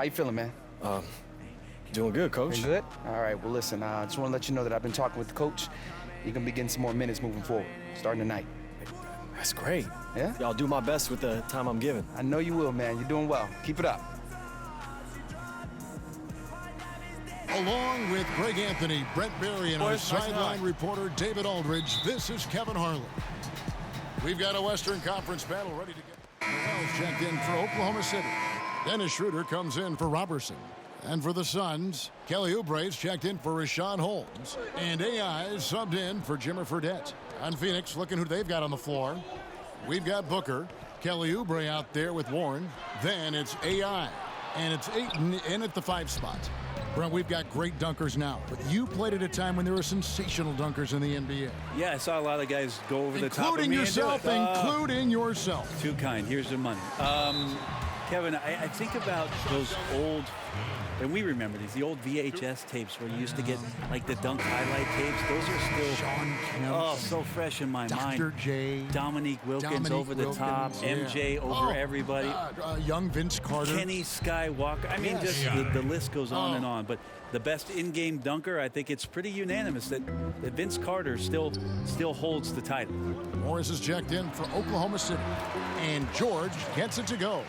How you feeling, man? Doing good, Coach. Doing good? All right, well, listen, I just want to let you know that I've been talking with the coach. You're going to be getting some more minutes moving forward, starting tonight. That's great. Yeah? I'll do my best with the time I'm given. I know you will, man. You're doing well. Keep it up. Along with Greg Anthony, Brent Berry, and our sideline reporter, David Aldridge, this is Kevin Harlan. We've got a Western Conference battle ready to go. Noel's checked in for Oklahoma City. Dennis Schroeder comes in for Robertson. And for the Suns, Kelly Oubre's checked in for Rashawn Holmes. And AI is subbed in for Jimmer Fredette. On Phoenix, looking who they've got on the floor. We've got Booker, Kelly Oubre out there with Warren. Then it's AI. And it's Ayton in at the 5 spot. Brent, we've got great dunkers now, but you played at a time when there were sensational dunkers in the NBA. Yeah, I saw a lot of guys go over the top of me. Including yourself. Too kind. Here's the money. Kevin, I think about those old, and we remember these, the old VHS tapes where you used to get like the dunk highlight tapes. Those are still Sean Kemp, so fresh in my mind. Dr. J. Dominique Wilkins over the top. Yeah. MJ over everybody. Young Vince Carter. Kenny Skywalker. I mean, just the list goes on and on. But the best in-game dunker, I think it's pretty unanimous that Vince Carter still holds the title. Morris is checked in for Oklahoma City. And George gets it to go.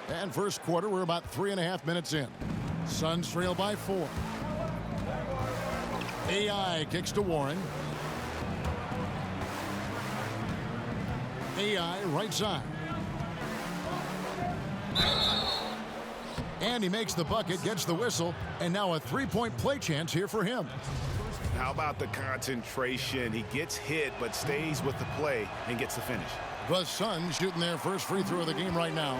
And first quarter, we're about 3.5 minutes in. Suns trail by 4. AI kicks to Warren. AI right side. And he makes the bucket, gets the whistle, and now a three-point play chance here for him. How about the concentration? He gets hit, but stays with the play and gets the finish. The Suns shooting their first free throw of the game right now.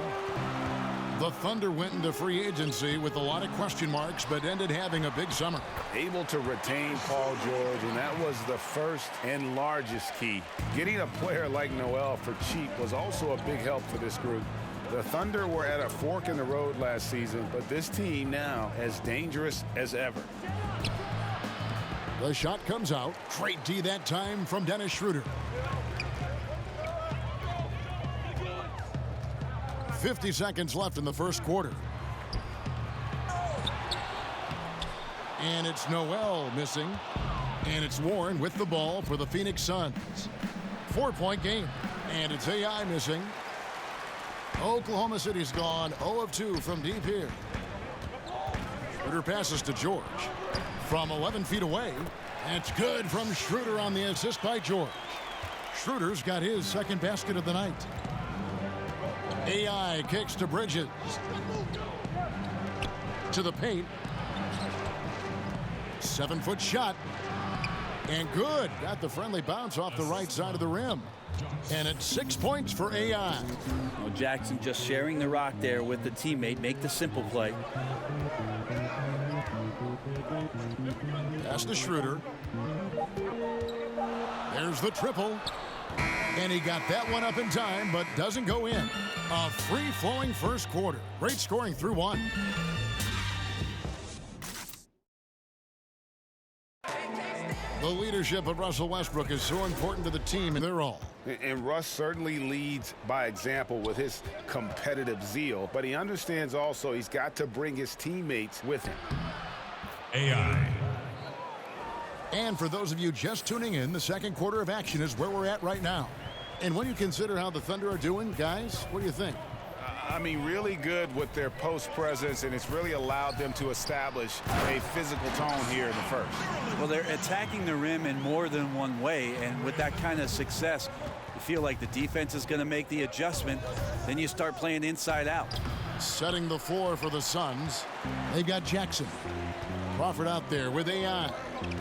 The Thunder went into free agency with a lot of question marks, but ended having a big summer. Able to retain Paul George, and that was the first and largest key. Getting a player like Noel for cheap was also a big help for this group. The Thunder were at a fork in the road last season, but this team now as dangerous as ever. The shot comes out. Great D that time from Dennis Schroeder. 50 seconds left in the first quarter. And it's Noel missing. And it's Warren with the ball for the Phoenix Suns. 4-point game. And it's AI missing. Oklahoma City's gone 0 of 2 from deep here. Schroeder passes to George. From 11 feet away. That's good from Schroeder on the assist by George. Schroeder's got his second basket of the night. AI kicks to Bridges. To the paint. 7-foot shot. And good. Got the friendly bounce off the right side of the rim. And it's 6 points for AI. Well, Jackson just sharing the rock there with the teammate. Make the simple play. Pass to Schroeder. There's the triple. And he got that one up in time, but doesn't go in. A free-flowing first quarter. Great scoring through one. The leadership of Russell Westbrook is so important to the team, and they're all. And Russ certainly leads by example with his competitive zeal, but he understands also he's got to bring his teammates with him. AI. And for those of you just tuning in, the second quarter of action is where we're at right now. And when you consider how the Thunder are doing, guys, what do you think? I mean, really good with their post presence, and it's really allowed them to establish a physical tone here in the first. Well, they're attacking the rim in more than one way, and with that kind of success, you feel like the defense is going to make the adjustment. Then you start playing inside out. Setting the floor for the Suns. They've got Jackson. Crawford out there with AI.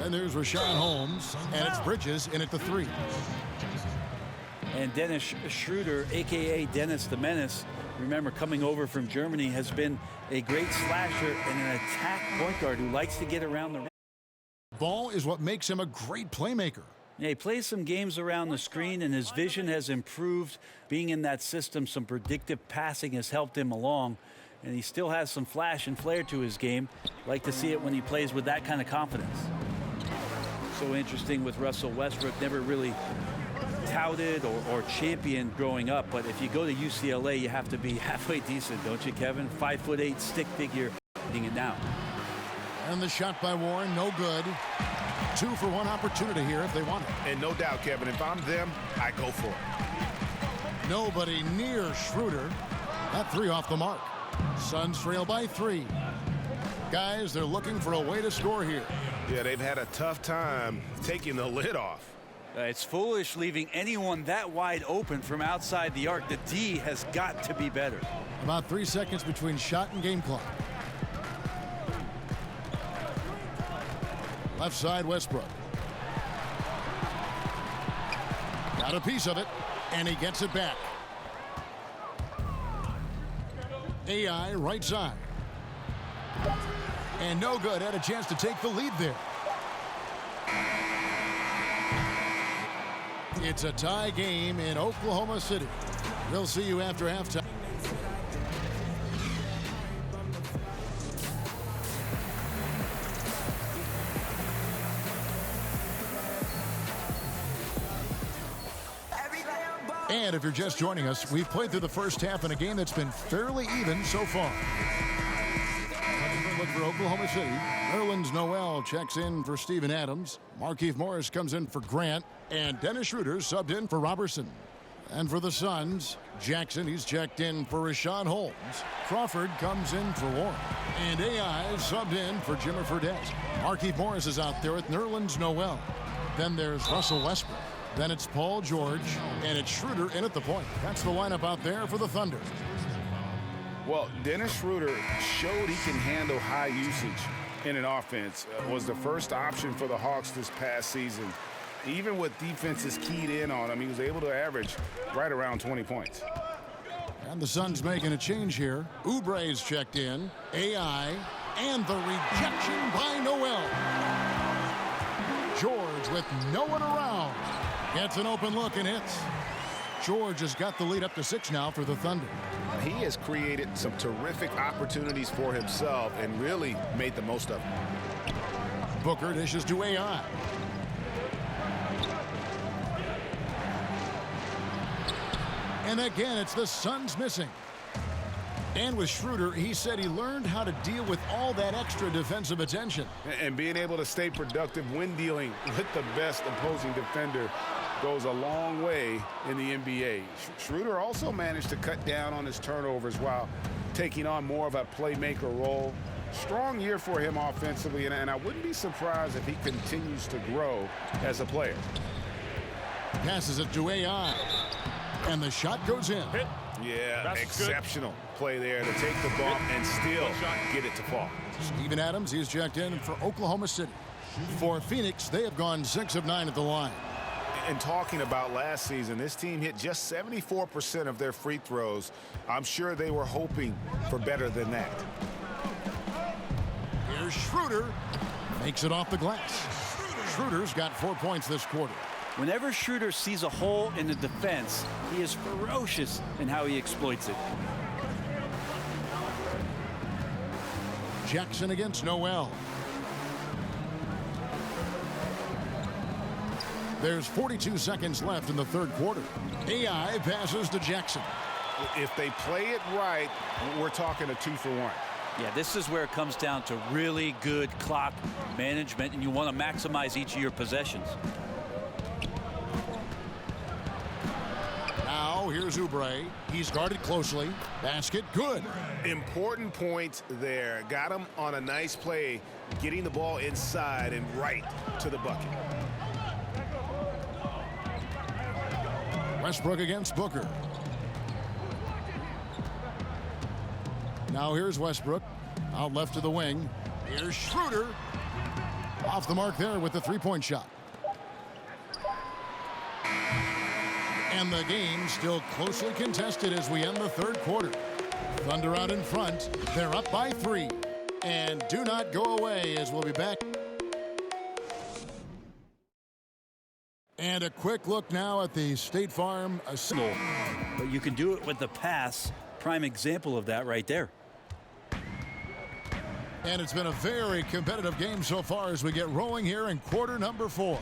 And there's Rashawn Holmes, and it's Bridges in at the 3. And Dennis Schroeder, a.k.a. Dennis the Menace, remember, coming over from Germany, has been a great slasher and an attack point guard who likes to get around the rim. Ball is what makes him a great playmaker. Yeah, he plays some games around the screen, and his vision has improved. Being in that system, some predictive passing has helped him along. And he still has some flash and flair to his game. Like to see it when he plays with that kind of confidence. So interesting with Russell Westbrook, never really touted or championed growing up, but if you go to UCLA, you have to be halfway decent, don't you, Kevin? 5'8" stick figure, hitting it now. And the shot by Warren, no good. 2 for 1 opportunity here if they want it. And no doubt, Kevin, if I'm them, I go for it. Nobody near Schroeder. That 3 off the mark. Suns trail by 3. Guys, they're looking for a way to score here. Yeah, they've had a tough time taking the lid off. It's foolish leaving anyone that wide open from outside the arc. The D has got to be better. About 3 seconds between shot and game clock. Left side, Westbrook. Got a piece of it, and he gets it back. AI right side. And no good. Had a chance to take the lead there. It's a tie game in Oklahoma City. We'll see you after halftime. And if you're just joining us, we've played through the first half in a game that's been fairly even so far. Look for Oklahoma City. Nerlens Noel checks in for Steven Adams. Markieff Morris comes in for Grant. And Dennis Schroeder subbed in for Robertson. And for the Suns, Jackson, he's checked in for Rashawn Holmes. Crawford comes in for Warren. And AI subbed in for Jimmer Fredette. Markieff Morris is out there with Nerlens Noel. Then there's Russell Westbrook. Then it's Paul George, and it's Schroeder in at the point. That's the lineup out there for the Thunder. Well, Dennis Schroeder showed he can handle high usage in an offense. Was the first option for the Hawks this past season. Even with defenses keyed in on him, he was able to average right around 20 points. And the Suns making a change here. Oubre's checked in. AI, and the rejection by Noel. George with no one around. Gets an open look and hits. George has got the lead up to 6 now for the Thunder. He has created some terrific opportunities for himself and really made the most of them. Booker dishes to AI. And again, it's the Suns missing. And with Schroeder, he said he learned how to deal with all that extra defensive attention. And being able to stay productive when dealing with the best opposing defender goes a long way in the NBA. Schroeder also managed to cut down on his turnovers while taking on more of a playmaker role. Strong year for him offensively, and I wouldn't be surprised if he continues to grow as a player. Passes it to AI. And the shot goes in. Hit. Yeah, That's exceptional play there to take the bump and still get it to fall. Steven Adams, he's checked in for Oklahoma City. For Phoenix, they have gone 6 of 9 at the line. And talking about last season, this team hit just 74% of their free throws. I'm sure they were hoping for better than that. Here's Schroeder. Makes it off the glass. Schroeder's got 4 points this quarter. Whenever Schroeder sees a hole in the defense, he is ferocious in how he exploits it. Jackson against Noel. There's 42 seconds left in the third quarter. AI passes to Jackson. If they play it right, we're talking a 2 for 1. Yeah, this is where it comes down to really good clock management, and you want to maximize each of your possessions. Now here's Oubre. He's guarded closely. Basket good. Important point there. Got him on a nice play, getting the ball inside and right to the bucket. Westbrook against Booker. Now here's Westbrook. Out left to the wing. Here's Schroeder. Off the mark there with the three-point shot. And the game still closely contested as we end the third quarter. Thunder out in front. They're up by 3. And do not go away as we'll be back. And a quick look now at the State Farm signal. But you can do it with the pass. Prime example of that right there. And it's been a very competitive game so far as we get rolling here in quarter number 4.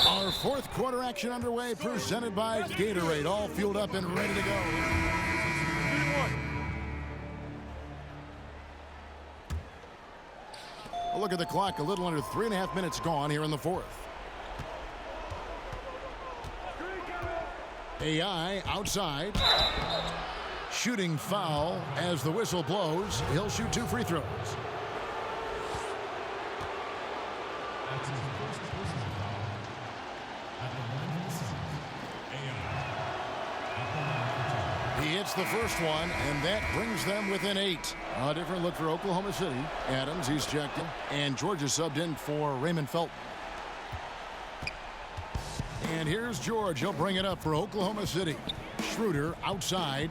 Our fourth quarter action underway, presented by Gatorade, all fueled up and ready to go. A look at the clock, a little under 3.5 minutes gone here in the fourth. AI outside. Shooting foul as the whistle blows. He'll shoot 2 free throws. He hits the first one, and that brings them within 8. A different look for Oklahoma City. Adams, he's checked in, and Georgia subbed in for Raymond Felton. And here's George. He'll bring it up for Oklahoma City. Schroeder outside.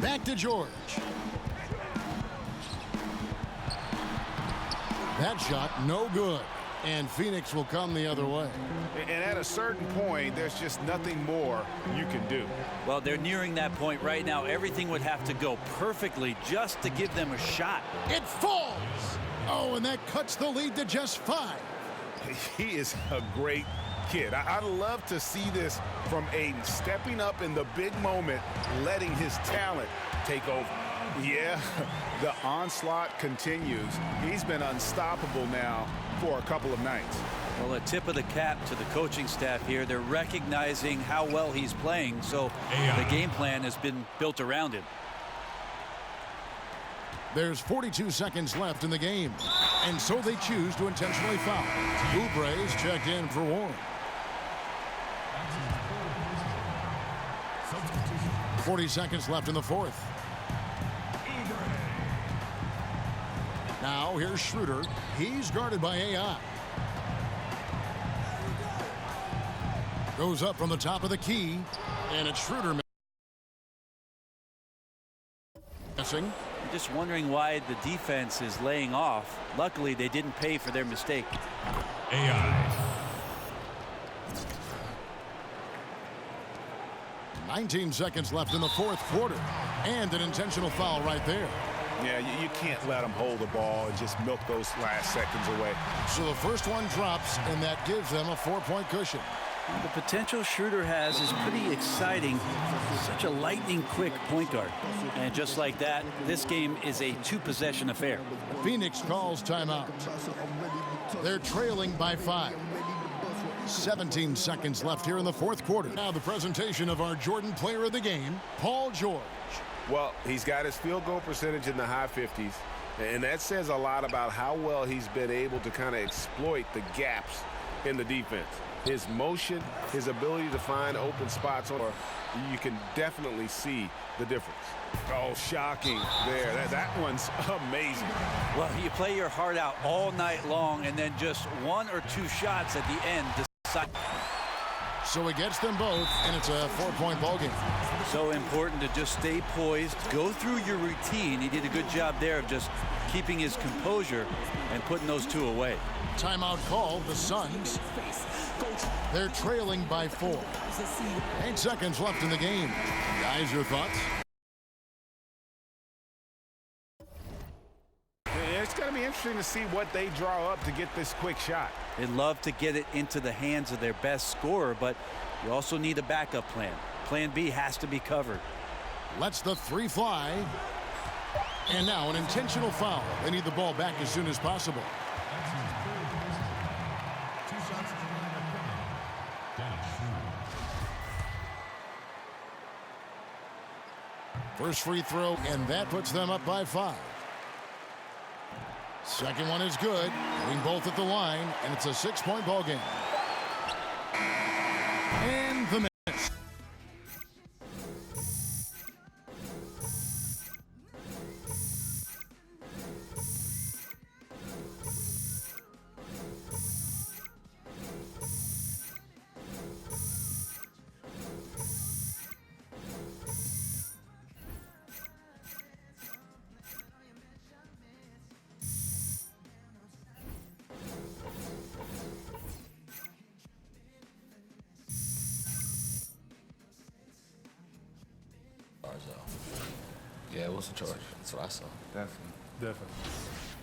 Back to George. That shot, no good. And Phoenix will come the other way. And at a certain point, there's just nothing more you can do. Well, they're nearing that point right now. Everything would have to go perfectly just to give them a shot. It falls. Oh, and that cuts the lead to just 5. He is a great kid. I'd love to see this from Aiden, stepping up in the big moment, letting his talent take over. Yeah, the onslaught continues. He's been unstoppable now for a couple of nights. Well, a tip of the cap to the coaching staff here. They're recognizing how well he's playing, so the game plan has been built around him. There's 42 seconds left in the game, and so they choose to intentionally foul. Oubre's checked in for Warren. 40 seconds left in the fourth. Now here's Schroeder. He's guarded by AI. Goes up from the top of the key, and it's Schroeder missing. I'm just wondering why the defense is laying off. Luckily, they didn't pay for their mistake. AI. 19 seconds left in the fourth quarter, and an intentional foul right there. Yeah, you can't let him hold the ball and just milk those last seconds away. So the first one drops, and that gives them a 4-point cushion. The potential Schroeder has is pretty exciting. Such a lightning-quick point guard. And just like that, this game is a 2-possession affair. Phoenix calls timeout. They're trailing by 5. 17 seconds left here in the fourth quarter. Now the presentation of our Jordan player of the game, Paul George. Well, he's got his field goal percentage in the high 50s, and that says a lot about how well he's been able to kind of exploit the gaps in the defense. His motion, his ability to find open spots, or you can definitely see the difference. Oh, shocking there. That one's amazing. Well, you play your heart out all night long, and then just 1 or 2 shots at the end decide. So he gets them both, and it's a 4-point ball game. So important to just stay poised, go through your routine. He did a good job there of just keeping his composure and putting those 2 away. Timeout called, the Suns. They're trailing by 4. 8 seconds left in the game. Guys, your thoughts? It's going to be interesting to see what they draw up to get this quick shot. They'd love to get it into the hands of their best scorer, but you also need a backup plan. Plan B has to be covered. Lets the 3 fly. And now an intentional foul. They need the ball back as soon as possible. First free throw, and that puts them up by 5. Second one is good. Hitting both at the line, and it's a 6-point ball game. And the miss. Yeah, it was a charge. That's what I saw. Definitely.